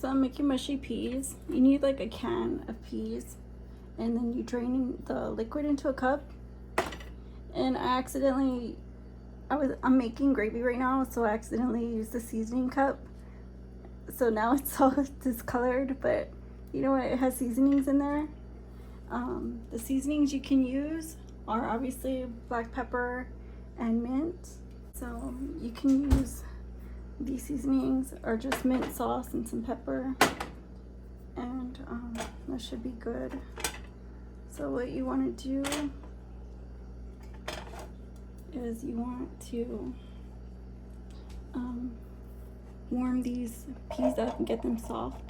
So I'm making mushy peas. You need like a can of peas, and then you drain the liquid into a cup. And I accidentally, I'm making gravy right now, so I accidentally used the seasoning cup. So now it's all discolored, but you know what? It has seasonings in there. The seasonings you can use are obviously black pepper and mint. So you can use these seasonings or just mint sauce and some pepper, and that should be good. So what you want to do is you want to warm these peas up and get them soft.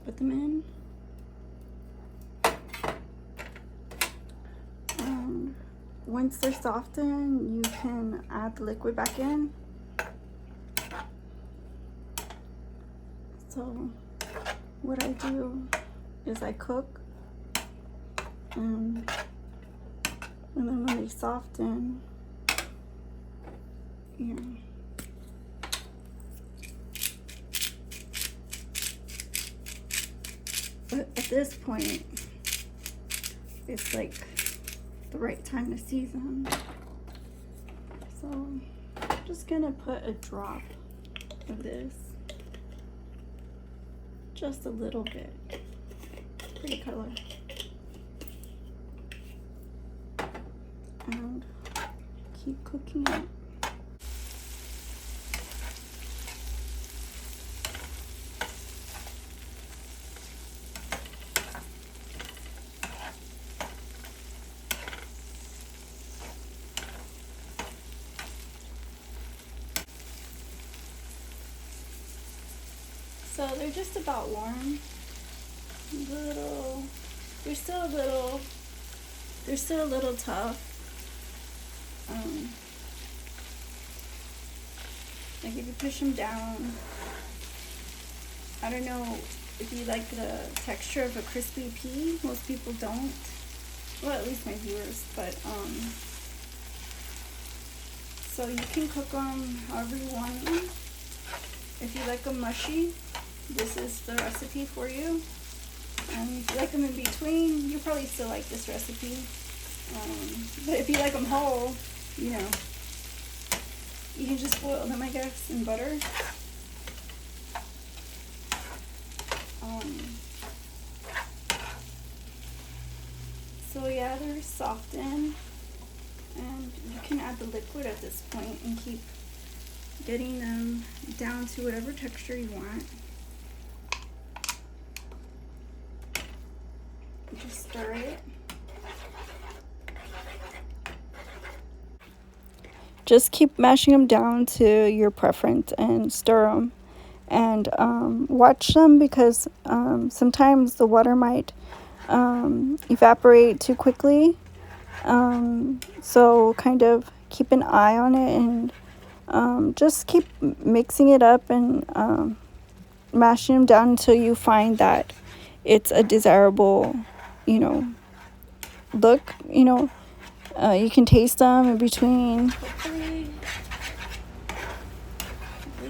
Put them in. Once they're softened, you can add the liquid back in. So what I do is I cook, and then when they soften, you know, but at this point, it's like the right time to season. So I'm just gonna put a drop of this, just a little bit. Pretty color. And keep cooking it. So they're just about warm. They're still a little tough. Like if you push them down, I don't know if you like the texture of a crispy pea. Most people don't. Well, at least my viewers. But so you can cook them however you want them. If you like them mushy, this is the recipe for you. And if you like them in between, you probably still like this recipe. But if you like them whole, you know, you can just boil them, I guess, in butter. So yeah, they're softened, and you can add the liquid at this point and keep getting them down to whatever texture you want. Just stir it. Just keep mashing them down to your preference and stir them. And watch them, because sometimes the water might evaporate too quickly. So kind of keep an eye on it, and just keep mixing it up and mashing them down until you find that it's a desirable, you know, look. You know, you can taste them in between. Hopefully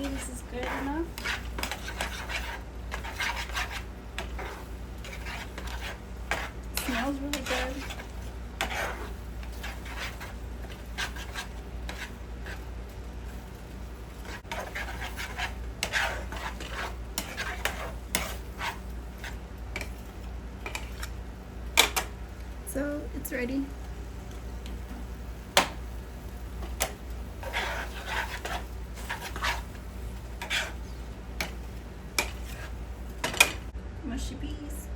this is good enough. It smells really good. So it's ready. Mushy peas.